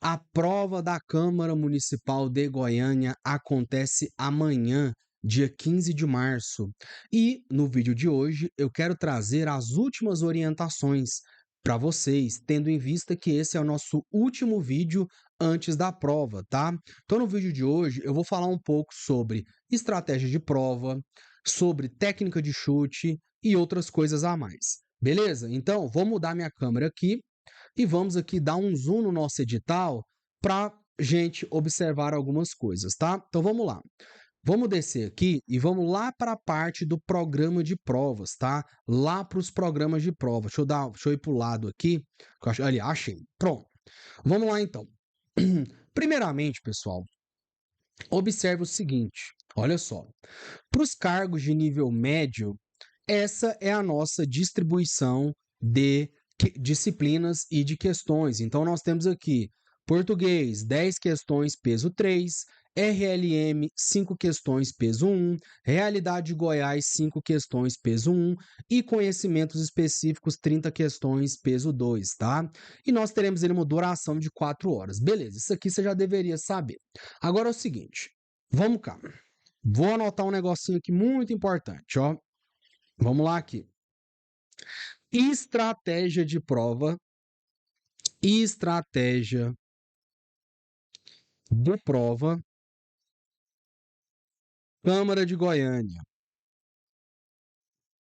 A prova da Câmara Municipal de Goiânia acontece amanhã, dia 15 de março. E no vídeo de hoje eu quero trazer as últimas orientações para vocês, tendo em vista que esse é o nosso último vídeo antes da prova, tá? Então, no vídeo de hoje eu vou falar um pouco sobre estratégia de prova, sobre técnica de chute e outras coisas a mais. Beleza? Então, vou mudar minha câmera aqui e vamos aqui dar um zoom no nosso edital para gente observar algumas coisas, tá? Então vamos lá. Vamos descer aqui e vamos lá para a parte do programa de provas, tá? Lá para os programas de prova. Deixa eu ir para o lado aqui. Ali, achei. Pronto. Vamos lá então. Primeiramente, pessoal, observe o seguinte: olha só. Para os cargos de nível médio, essa é a nossa distribuição de disciplinas e de questões. Então, nós temos aqui português, 10 questões, peso 3, RLM, 5 questões, peso 1, realidade de Goiás, 5 questões, peso 1 e conhecimentos específicos, 30 questões, peso 2, tá? E nós teremos ele uma duração de 4 horas. Beleza, isso aqui você já deveria saber. Agora é o seguinte, vamos cá. Vou anotar um negocinho aqui muito importante, ó. Vamos lá aqui. Estratégia de prova. Estratégia de prova. Câmara de Goiânia.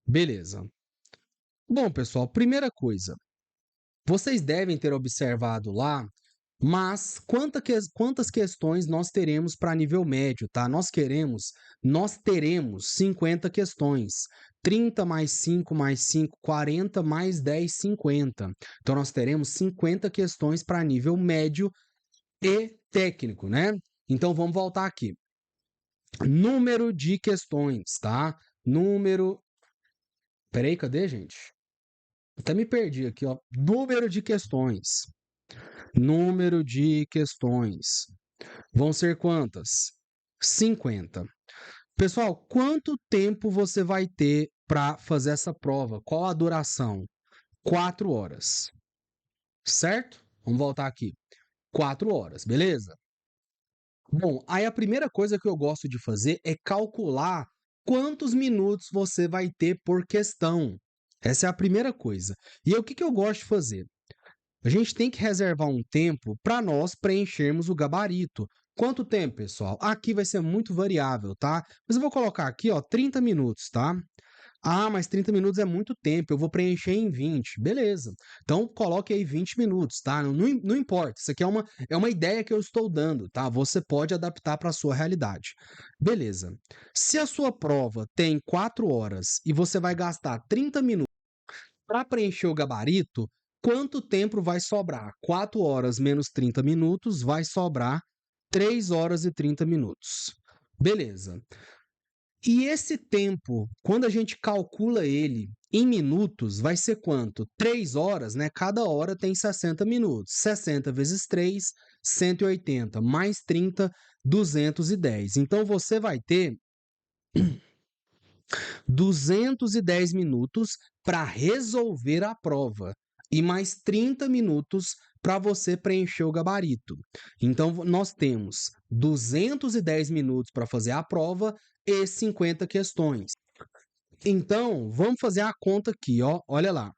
Beleza. Bom, pessoal, primeira coisa. Vocês devem ter observado lá, mas quantas questões nós teremos para nível médio, tá? Nós teremos 50 questões. 30 mais 5 mais 5, 40 mais 10, 50. Então, nós teremos 50 questões para nível médio e técnico, né? Então, vamos voltar aqui. Número de questões, tá? Peraí, cadê, gente? Até me perdi aqui, ó. Número de questões. Número de questões. Vão ser quantas? 50. Pessoal, quanto tempo você vai ter para fazer essa prova? Qual a duração? 4 horas. Certo? Vamos voltar aqui. 4 horas, beleza? Bom, aí a primeira coisa que eu gosto de fazer é calcular quantos minutos você vai ter por questão. Essa é a primeira coisa. E aí, o que eu gosto de fazer? A gente tem que reservar um tempo para nós preenchermos o gabarito. Quanto tempo, pessoal? Aqui vai ser muito variável, tá? Mas eu vou colocar aqui, ó, 30 minutos, tá? Ah, mas 30 minutos é muito tempo, eu vou preencher em 20. Beleza. Então, coloque aí 20 minutos, tá? Não importa, isso aqui é uma ideia que eu estou dando, tá? Você pode adaptar para a sua realidade. Beleza. Se a sua prova tem 4 horas e você vai gastar 30 minutos para preencher o gabarito, quanto tempo vai sobrar? 4 horas menos 30 minutos vai sobrar 3 horas e 30 minutos. Beleza. E esse tempo, quando a gente calcula ele em minutos, vai ser quanto? 3 horas, né? Cada hora tem 60 minutos. 60 vezes 3, 180. Mais 30, 210. Então, você vai ter 210 minutos para resolver a prova e mais 30 minutos para você preencher o gabarito. Então, nós temos 210 minutos para fazer a prova e 50 questões. Então, vamos fazer a conta aqui, ó. Olha lá.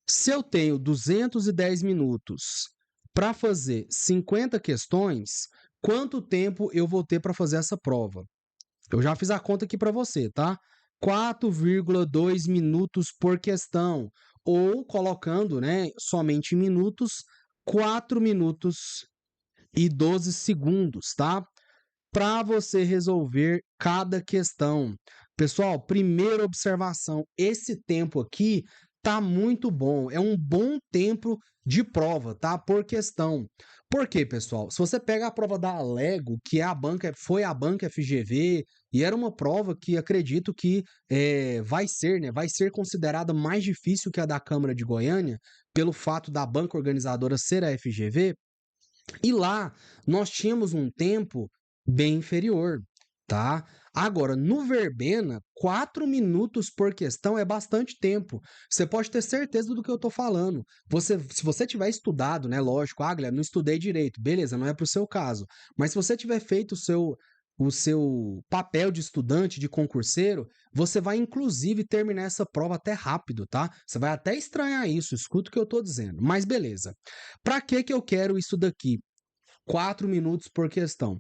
Se eu tenho 210 minutos para fazer 50 questões, quanto tempo eu vou ter para fazer essa prova? Eu já fiz a conta aqui para você, tá? 4,2 minutos por questão, ou colocando, né, somente em minutos, 4 minutos e 12 segundos, tá? Para você resolver cada questão. Pessoal, primeira observação, esse tempo aqui tá muito bom, é um bom tempo de prova, tá? Por questão. Por quê, pessoal? Se você pega a prova da Alego, que é foi a banca FGV, e era uma prova que acredito que vai ser, né? Vai ser considerada mais difícil que a da Câmara de Goiânia, pelo fato da banca organizadora ser a FGV, e lá nós tínhamos um tempo bem inferior, tá? Agora, no Verbena, 4 minutos por questão é bastante tempo. Você pode ter certeza do que eu estou falando. Se você tiver estudado, né? Lógico, Guilherme, não estudei direito. Beleza, não é para o seu caso. Mas se você tiver feito o seu papel de estudante, de concurseiro, você vai inclusive terminar essa prova até rápido, tá? Você vai até estranhar isso, escuta o que eu estou dizendo. Mas beleza. Para que eu quero isso daqui? 4 minutos por questão.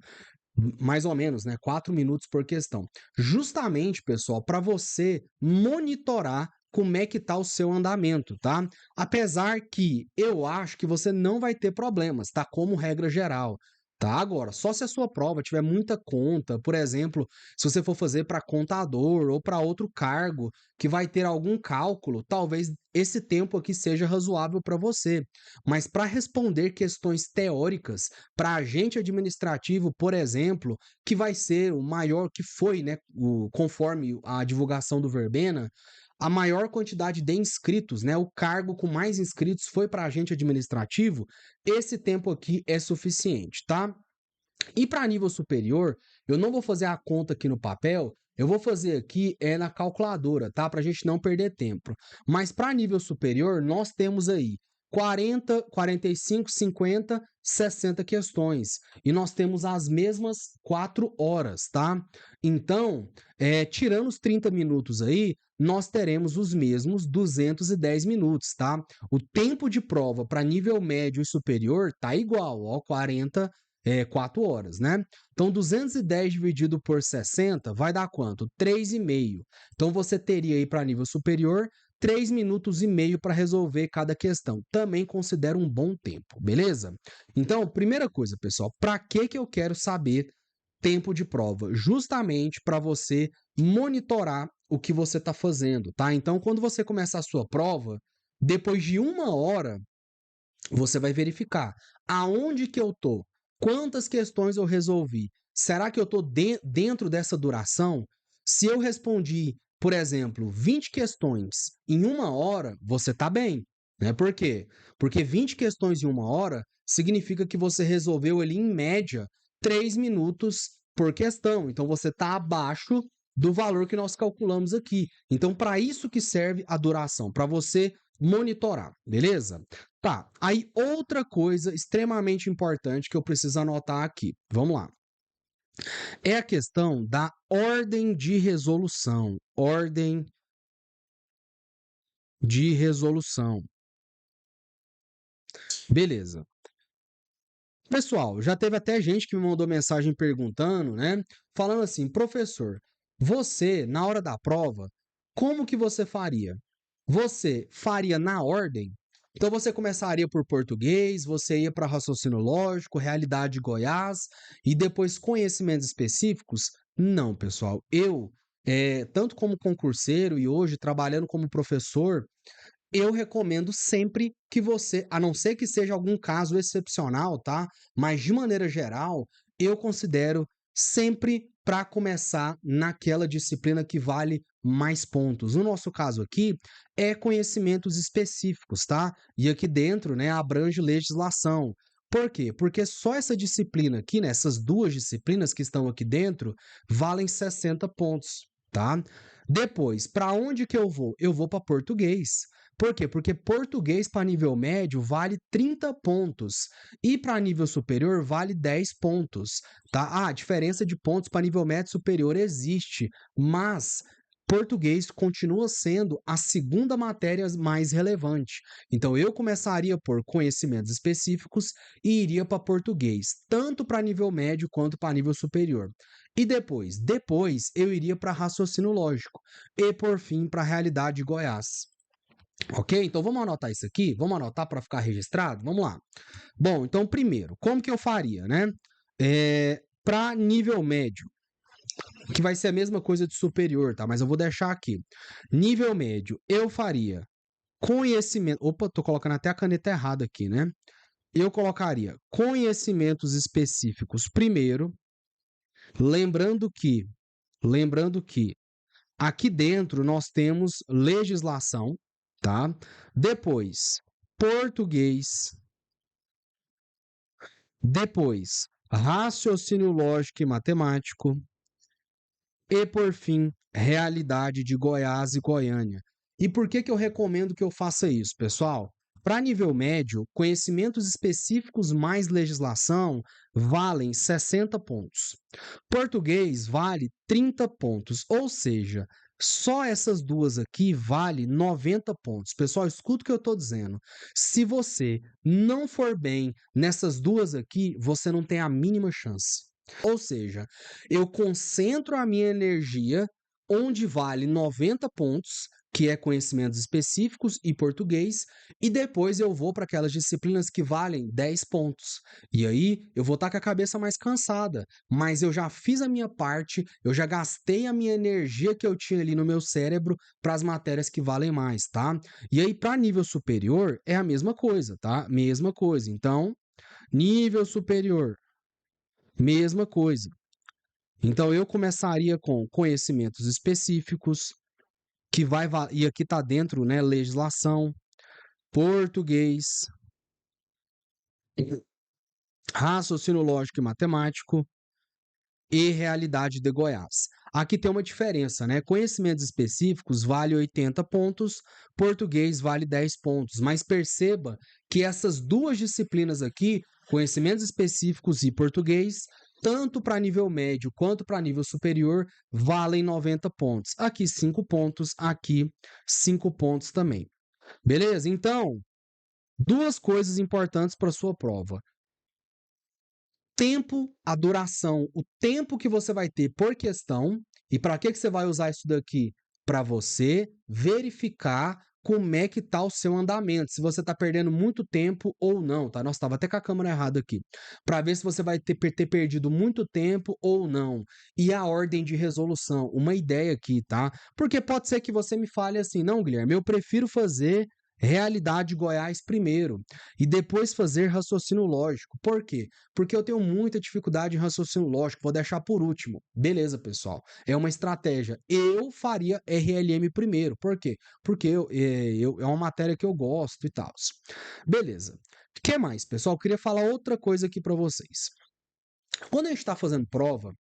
Mais ou menos, né? 4 minutos por questão. Justamente, pessoal, para você monitorar como é que tá o seu andamento, tá? Apesar que eu acho que você não vai ter problemas, tá? Como regra geral. Tá, agora, só se a sua prova tiver muita conta, por exemplo, se você for fazer para contador ou para outro cargo que vai ter algum cálculo, talvez esse tempo aqui seja razoável para você. Mas para responder questões teóricas, para agente administrativo, por exemplo, que vai ser o maior que foi, né, conforme a divulgação do Verbena, a maior quantidade de inscritos, né, o cargo com mais inscritos foi para agente administrativo, esse tempo aqui é suficiente, tá? E para nível superior, eu não vou fazer a conta aqui no papel, eu vou fazer aqui na calculadora, tá? Para a gente não perder tempo. Mas para nível superior, nós temos aí 40, 45, 50, 60 questões. E nós temos as mesmas 4 horas, tá? Então, tirando os 30 minutos aí, nós teremos os mesmos 210 minutos, tá? O tempo de prova para nível médio e superior tá igual, ó, 4 horas, né? Então, 210 dividido por 60 vai dar quanto? 3,5. Então, você teria aí para nível superior 3 minutos e meio para resolver cada questão. Também considero um bom tempo, beleza? Então, primeira coisa, pessoal, para que eu quero saber tempo de prova? Justamente para você monitorar o que você está fazendo, tá? Então, quando você começar a sua prova, depois de 1 hora, você vai verificar aonde que eu tô, quantas questões eu resolvi. Será que eu tô dentro dessa duração? Se eu respondi, por exemplo, 20 questões em 1 hora, você tá bem, né? Por quê? Porque 20 questões em 1 hora significa que você resolveu ali, em média, 3 minutos por questão. Então, você está abaixo do valor que nós calculamos aqui. Então, para isso que serve a duração, para você monitorar, beleza? Tá, aí outra coisa extremamente importante que eu preciso anotar aqui. Vamos lá. É a questão da ordem de resolução. Ordem de resolução. Beleza. Pessoal, já teve até gente que me mandou mensagem perguntando, né? Falando assim, professor, você, na hora da prova, como que você faria? Você faria na ordem? Então você começaria por português, você ia para raciocínio lógico, realidade de Goiás e depois conhecimentos específicos? Não, pessoal. Eu, tanto como concurseiro e hoje trabalhando como professor, eu recomendo sempre que você, a não ser que seja algum caso excepcional, tá? Mas de maneira geral, eu considero sempre para começar naquela disciplina que vale mais pontos. No nosso caso aqui, é conhecimentos específicos, tá? E aqui dentro, né, abrange legislação. Por quê? Porque só essa disciplina aqui, né, essas duas disciplinas que estão aqui dentro, valem 60 pontos, tá? Depois, para onde que eu vou? Eu vou para português. Por quê? Porque português para nível médio vale 30 pontos e para nível superior vale 10 pontos, tá? Ah, a diferença de pontos para nível médio superior existe, mas português continua sendo a segunda matéria mais relevante. Então eu começaria por conhecimentos específicos e iria para português, tanto para nível médio quanto para nível superior. E depois eu iria para raciocínio lógico e por fim para realidade de Goiás. Ok? Então vamos anotar isso aqui? Vamos anotar para ficar registrado? Vamos lá. Bom, então primeiro, como que eu faria, né? Para nível médio, que vai ser a mesma coisa de superior, tá? Mas eu vou deixar aqui. Nível médio, eu faria conhecimento. Opa, tô colocando até a caneta errada aqui, né? Eu colocaria conhecimentos específicos primeiro, lembrando que, lembrando que aqui dentro nós temos legislação, tá? Depois, português. Depois, raciocínio lógico e matemático. E, por fim, realidade de Goiás e Goiânia. E por que que eu recomendo que eu faça isso, pessoal? Para nível médio, conhecimentos específicos mais legislação valem 60 pontos. Português vale 30 pontos, ou seja, só essas duas aqui vale 90 pontos. Pessoal, escuta o que eu estou dizendo. Se você não for bem nessas duas aqui, você não tem a mínima chance. Ou seja, eu concentro a minha energia onde vale 90 pontos, que é conhecimentos específicos e português, e depois eu vou para aquelas disciplinas que valem 10 pontos. E aí eu vou estar com a cabeça mais cansada, mas eu já fiz a minha parte, eu já gastei a minha energia que eu tinha ali no meu cérebro para as matérias que valem mais, tá? E aí para nível superior é a mesma coisa, tá? Mesma coisa. Então, nível superior, mesma coisa. Então eu começaria com conhecimentos específicos, que vai e aqui está dentro, né, legislação, português, raciocínio lógico e matemático e realidade de Goiás. Aqui tem uma diferença, né? Conhecimentos específicos vale 80 pontos, português vale 10 pontos, mas perceba que essas duas disciplinas aqui, conhecimentos específicos e português, tanto para nível médio quanto para nível superior, valem 90 pontos. Aqui 5 pontos, aqui 5 pontos também. Beleza? Então, duas coisas importantes para sua prova. Tempo, a duração, o tempo que você vai ter por questão. E para que você vai usar isso daqui? Para você verificar como é que tá o seu andamento, se você está perdendo muito tempo ou não, tá? Nossa, estava até com a câmera errada aqui. Para ver se você vai ter perdido muito tempo ou não. E a ordem de resolução, uma ideia aqui, tá? Porque pode ser que você me fale assim, não, Guilherme, eu prefiro fazer realidade Goiás primeiro e depois fazer raciocínio lógico. Por quê? Porque eu tenho muita dificuldade em raciocínio lógico, vou deixar por último. Beleza, pessoal. É uma estratégia. Eu faria RLM primeiro. Por quê? Porque é uma matéria que eu gosto e tal. Beleza. O que mais, pessoal? Eu queria falar outra coisa aqui para vocês. Quando a gente está fazendo prova,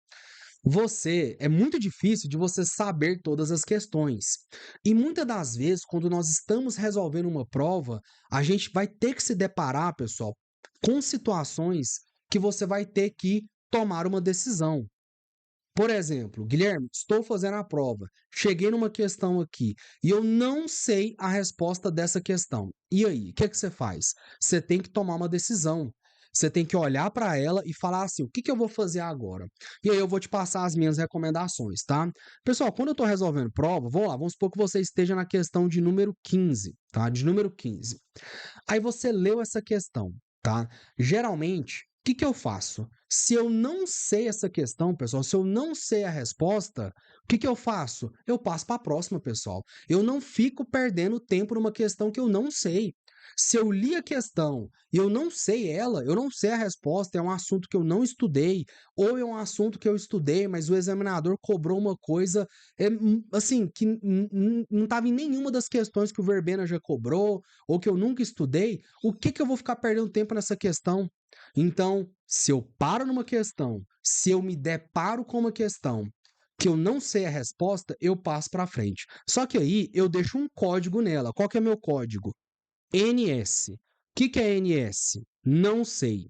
é muito difícil de você saber todas as questões. E muitas das vezes, quando nós estamos resolvendo uma prova, a gente vai ter que se deparar, pessoal, com situações que você vai ter que tomar uma decisão. Por exemplo, Guilherme, estou fazendo a prova, cheguei numa questão aqui e eu não sei a resposta dessa questão. E aí, o que você faz? Você tem que tomar uma decisão. Você tem que olhar para ela e falar assim: o que eu vou fazer agora? E aí eu vou te passar as minhas recomendações, tá? Pessoal, quando eu estou resolvendo prova, vamos supor que você esteja na questão de número 15, tá? De número 15. Aí você leu essa questão, tá? Geralmente, o que eu faço? Se eu não sei essa questão, pessoal, se eu não sei a resposta, o que eu faço? Eu passo para a próxima, pessoal. Eu não fico perdendo tempo numa questão que eu não sei. Se eu li a questão e eu não sei ela, eu não sei a resposta, é um assunto que eu não estudei, ou é um assunto que eu estudei, mas o examinador cobrou uma coisa, assim, que não estava em nenhuma das questões que o Verbena já cobrou, ou que eu nunca estudei, o que eu vou ficar perdendo tempo nessa questão? Então, se eu paro numa questão, se eu me deparo com uma questão que eu não sei a resposta, eu passo para frente. Só que aí eu deixo um código nela. Qual que é meu código? NS. O que é NS? Não sei.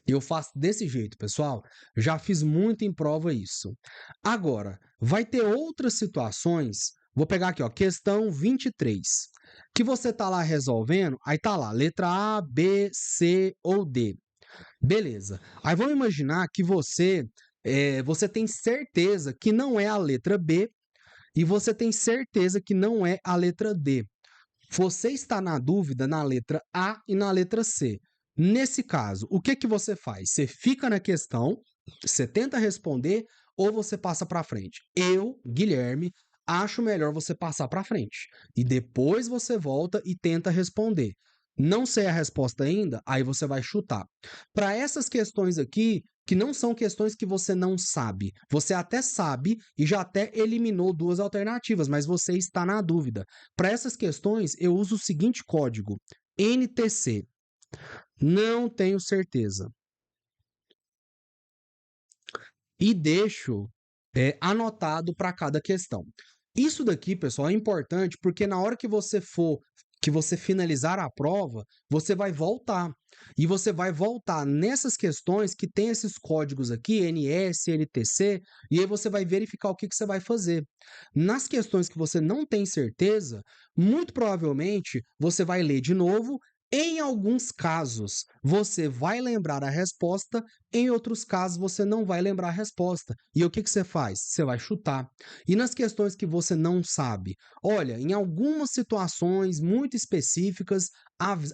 Eu faço desse jeito, pessoal. Já fiz muito em prova isso. Agora, vai ter outras situações. Vou pegar aqui, ó, questão 23. Que você tá lá resolvendo, aí tá lá, letra A, B, C ou D. Beleza. Aí vamos imaginar que você tem certeza que não é a letra B e você tem certeza que não é a letra D. Você está na dúvida na letra A e na letra C. Nesse caso, o que você faz? Você fica na questão, você tenta responder ou você passa para frente? Eu, Guilherme, acho melhor você passar para frente e depois você volta e tenta responder. Não sei a resposta ainda, aí você vai chutar. Para essas questões aqui, que não são questões que você não sabe. Você até sabe e já até eliminou duas alternativas, mas você está na dúvida. Para essas questões, eu uso o seguinte código: NTC. Não tenho certeza. E deixo anotado para cada questão. Isso daqui, pessoal, é importante porque na hora que você finalizar a prova, você vai voltar. E você vai voltar nessas questões que tem esses códigos aqui, NS, NTC, e aí você vai verificar o que você vai fazer. Nas questões que você não tem certeza, muito provavelmente você vai ler de novo. Em alguns casos, você vai lembrar a resposta, em outros casos, você não vai lembrar a resposta. E o que você faz? Você vai chutar. E nas questões que você não sabe, olha, em algumas situações muito específicas,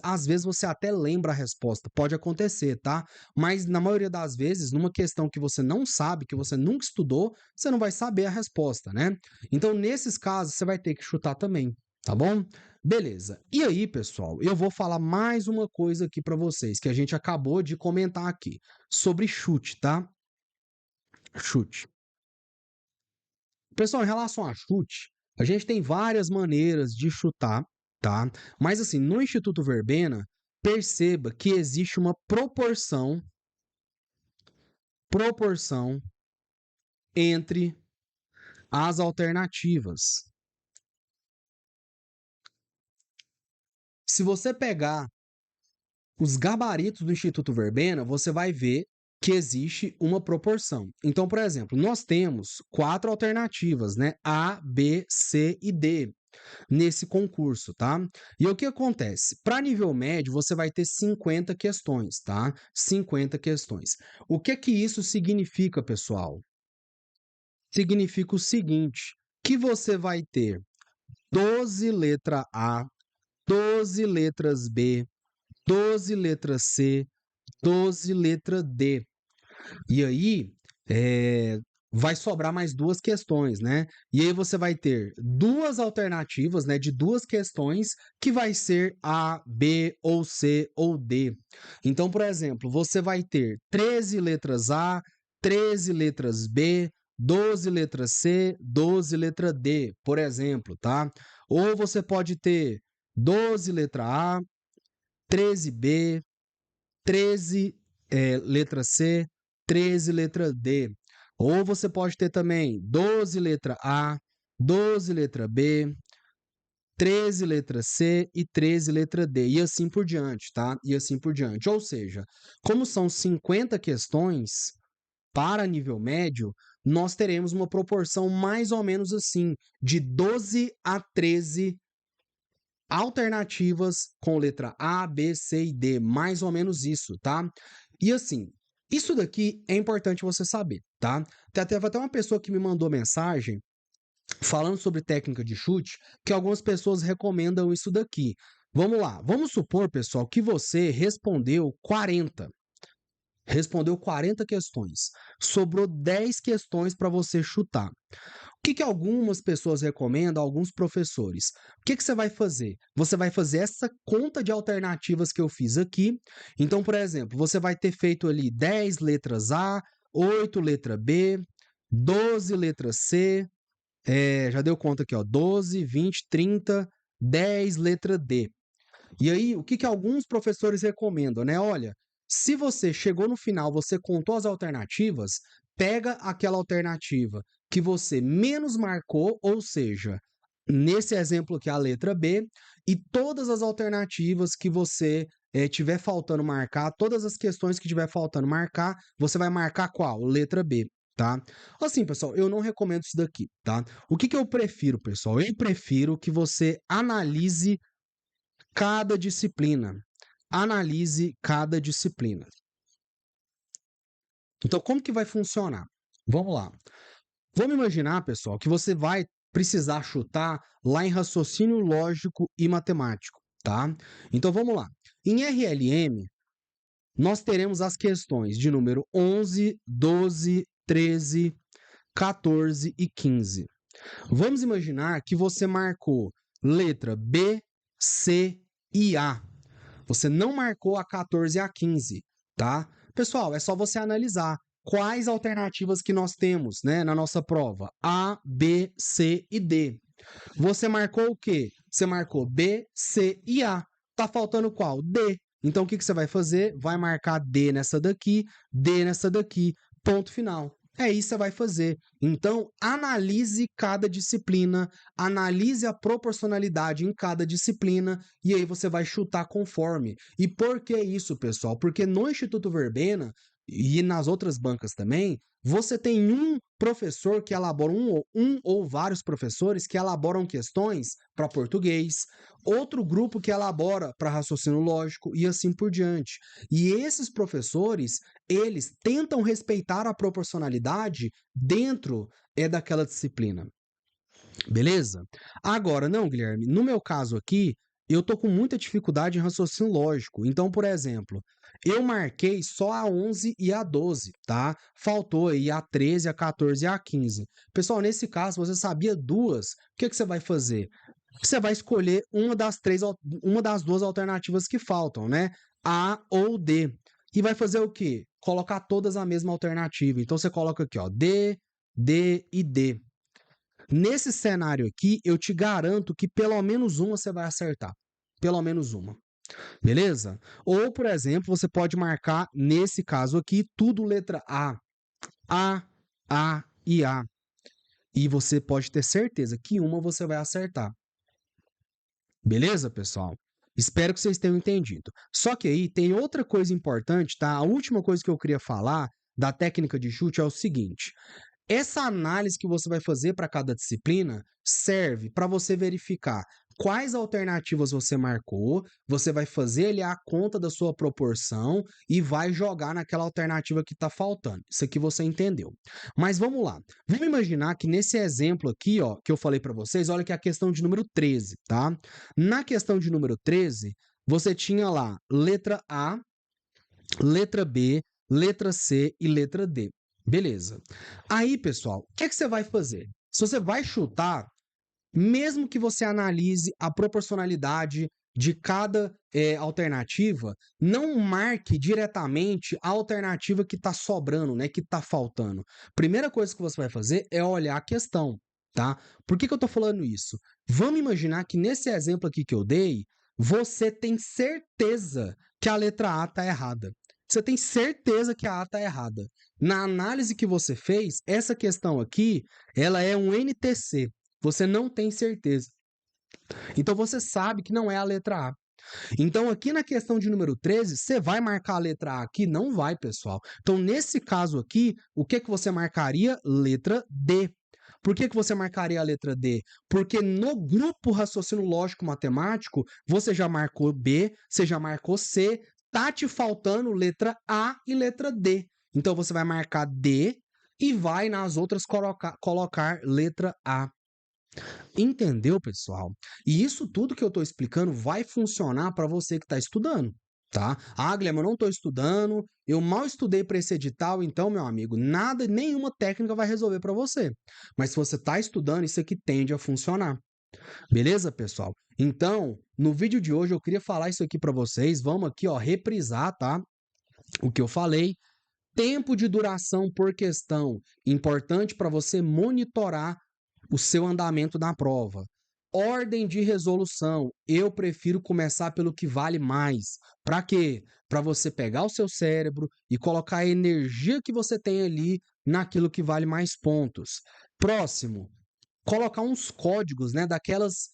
às vezes você até lembra a resposta, pode acontecer, tá? Mas na maioria das vezes, numa questão que você não sabe, que você nunca estudou, você não vai saber a resposta, né? Então, nesses casos, você vai ter que chutar também, tá bom? Beleza. E aí, pessoal, eu vou falar mais uma coisa aqui para vocês que a gente acabou de comentar aqui sobre chute, tá? Chute. Pessoal, em relação a chute, a gente tem várias maneiras de chutar, tá? Mas assim, no Instituto Verbena, perceba que existe uma proporção entre as alternativas. Se você pegar os gabaritos do Instituto Verbena, você vai ver que existe uma proporção. Então, por exemplo, nós temos 4 alternativas, né? A, B, C e D nesse concurso, tá? E o que acontece? Para nível médio, você vai ter 50 questões, tá? 50 questões. O que isso significa, pessoal? Significa o seguinte, que você vai ter 12 letra A, 12 letras B, 12 letras C, 12 letra D. E aí, vai sobrar mais 2 questões, né? E aí você vai ter 2 alternativas, né, de 2 questões que vai ser A, B ou C ou D. Então, por exemplo, você vai ter 13 letras A, 13 letras B, 12 letras C, 12 letra D, por exemplo, tá? Ou você pode ter 12 letra A, 13 B, 13 letra C, 13 letra D. Ou você pode ter também 12 letra A, 12 letra B, 13 letra C e 13 letra D. E assim por diante, tá? E assim por diante. Ou seja, como são 50 questões para nível médio, nós teremos uma proporção mais ou menos assim, de 12 a 13 alternativas com letra A, B, C e D, mais ou menos isso, tá? E assim, isso daqui é importante você saber, tá? Teve até uma pessoa que me mandou mensagem falando sobre técnica de chute, que algumas pessoas recomendam isso daqui. Vamos lá, vamos supor, pessoal, que você respondeu 40 questões. Sobrou 10 questões para você chutar. O que algumas pessoas recomendam, alguns professores? O que você vai fazer? Você vai fazer essa conta de alternativas que eu fiz aqui. Então, por exemplo, você vai ter feito ali 10 letras A, 8 letra B, 12 letra C, já deu conta aqui, ó, 12, 20, 30, 10 letra D. E aí, o que alguns professores recomendam, né? Olha, se você chegou no final, você contou as alternativas, pega aquela alternativa que você menos marcou, ou seja, nesse exemplo aqui a letra B, e todas as alternativas que você tiver faltando marcar, todas as questões que tiver faltando marcar, você vai marcar qual? Letra B, tá? Assim, pessoal, eu não recomendo isso daqui, tá? O que eu prefiro, pessoal? Eu prefiro que você analise cada disciplina. Analise cada disciplina. Então, como que vai funcionar? Vamos lá. Vamos imaginar, pessoal, que você vai precisar chutar lá em raciocínio lógico e matemático, tá? Então, vamos lá. Em RLM, nós teremos as questões de número 11, 12, 13, 14 e 15. Vamos imaginar que você marcou letra B, C e A. Você não marcou a 14 e a 15, tá? Pessoal, é só você analisar quais alternativas que nós temos, né, na nossa prova. A, B, C e D. Você marcou o quê? Você marcou B, C e A. Tá faltando qual? D. Então, o que você vai fazer? Vai marcar D nessa daqui, ponto final. É isso que você vai fazer. Então, analise cada disciplina, analise a proporcionalidade em cada disciplina e aí você vai chutar conforme. E por que isso, pessoal? Porque no Instituto Verbena e nas outras bancas também, você tem um professor que elabora, um ou vários professores que elaboram questões para português, outro grupo que elabora para raciocínio lógico e assim por diante. E esses professores eles tentam respeitar a proporcionalidade dentro daquela disciplina. Beleza? Agora, não, Guilherme, no meu caso aqui, eu tô com muita dificuldade em raciocínio lógico. Então, por exemplo, eu marquei só a 11 e a 12, tá? Faltou aí a 13, a 14 e a 15. Pessoal, nesse caso, você sabia duas, o que que você vai fazer? Você vai escolher uma das duas alternativas que faltam, né? A ou D. E vai fazer o quê? Colocar todas a mesma alternativa. Então você coloca aqui, ó, D, D e D. Nesse cenário aqui, eu te garanto que pelo menos uma você vai acertar. Pelo menos uma. Beleza? Ou, por exemplo, você pode marcar, nesse caso aqui, tudo letra A. A e A. E você pode ter certeza que uma você vai acertar. Beleza, pessoal? Espero que vocês tenham entendido. Só que aí tem outra coisa importante, tá? A última coisa que eu queria falar da técnica de chute é o seguinte: essa análise que você vai fazer para cada disciplina serve para você verificar quais alternativas você marcou, você vai fazer ali a conta da sua proporção e vai jogar naquela alternativa que está faltando. Isso aqui você entendeu. Mas vamos lá. Vamos imaginar que nesse exemplo aqui, ó, que eu falei para vocês, olha que é a questão de número 13, tá? Na questão de número 13, você tinha lá letra A, letra B, letra C e letra D. Beleza. Aí, pessoal, o que é que você vai fazer? Se você vai chutar, mesmo que você analise a proporcionalidade de cada alternativa, não marque diretamente a alternativa que está sobrando, né, que está faltando. Primeira coisa que você vai fazer é olhar a questão, tá? Por que eu estou falando isso? Vamos imaginar que nesse exemplo aqui que eu dei, você tem certeza que a letra A está errada. Você tem certeza que a A está errada. Na análise que você fez, essa questão aqui, ela é um NTC. Você não tem certeza. Então você sabe que não é a letra A. Então aqui na questão de número 13, você vai marcar a letra A aqui? Não vai, pessoal. Então nesse caso aqui, o que que você marcaria? Letra D. Por que que você marcaria a letra D? Porque no grupo raciocínio lógico matemático, você já marcou B, você já marcou C, tá te faltando letra A e letra D. Então você vai marcar D e vai nas outras colocar letra A. Entendeu, pessoal? E isso tudo que eu estou explicando vai funcionar para você que está estudando, tá? Ah, Guilherme, eu não estou estudando, eu mal estudei para esse edital, então, meu amigo, nada, nenhuma técnica vai resolver para você. Mas se você está estudando, isso aqui tende a funcionar. Beleza, pessoal? Então, no vídeo de hoje eu queria falar isso aqui para vocês. Vamos aqui, ó, reprisar, tá? O que eu falei. Tempo de duração por questão, importante para você monitorar o seu andamento na prova. Ordem de resolução, eu prefiro começar pelo que vale mais. Para quê? Para você pegar o seu cérebro e colocar a energia que você tem ali naquilo que vale mais pontos. Próximo, colocar uns códigos, né, daquelas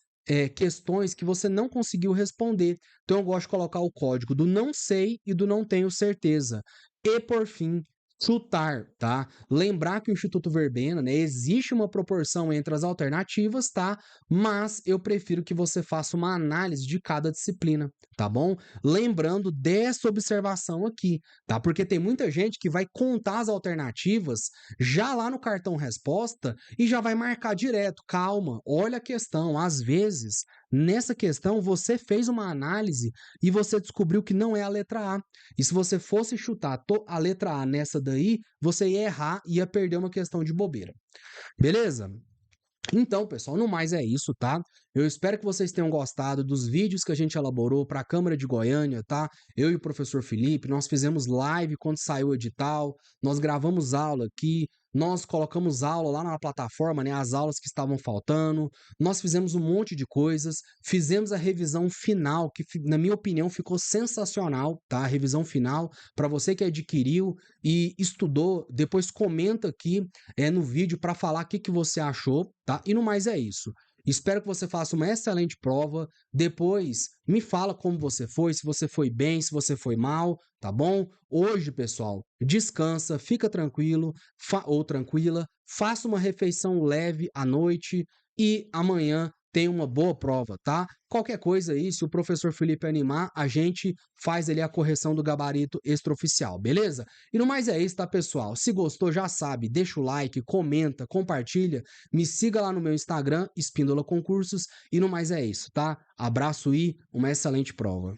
questões que você não conseguiu responder. Então eu gosto de colocar o código do não sei e do não tenho certeza. E por fim, chutar, tá? Lembrar que o Instituto Verbena, né, existe uma proporção entre as alternativas, tá? Mas eu prefiro que você faça uma análise de cada disciplina, tá bom? Lembrando dessa observação aqui, tá? Porque tem muita gente que vai contar as alternativas já lá no cartão resposta e já vai marcar direto. Calma, olha a questão. Às vezes, nessa questão, você fez uma análise e você descobriu que não é a letra A. E se você fosse chutar a letra A nessa daí, você ia errar e ia perder uma questão de bobeira. Beleza? Então, pessoal, no mais é isso, tá? Eu espero que vocês tenham gostado dos vídeos que a gente elaborou para a Câmara de Goiânia, tá? Eu e o professor Felipe, nós fizemos live quando saiu o edital, nós gravamos aula aqui, nós colocamos aula lá na plataforma, né, as aulas que estavam faltando, nós fizemos um monte de coisas, fizemos a revisão final, que na minha opinião ficou sensacional, tá? A revisão final, para você que adquiriu e estudou, depois comenta aqui no vídeo para falar o que, que você achou, tá? E no mais é isso. Espero que você faça uma excelente prova. Depois me fala como você foi, se você foi bem, se você foi mal, tá bom? Hoje, pessoal, descansa, fica tranquilo ou tranquila, faça uma refeição leve à noite e amanhã tem uma boa prova, tá? Qualquer coisa aí, se o professor Felipe animar, a gente faz ali a correção do gabarito extraoficial, beleza? E no mais é isso, tá, pessoal? Se gostou, já sabe, deixa o like, comenta, compartilha, me siga lá no meu Instagram, Espíndola Concursos, e no mais é isso, tá? Abraço e uma excelente prova.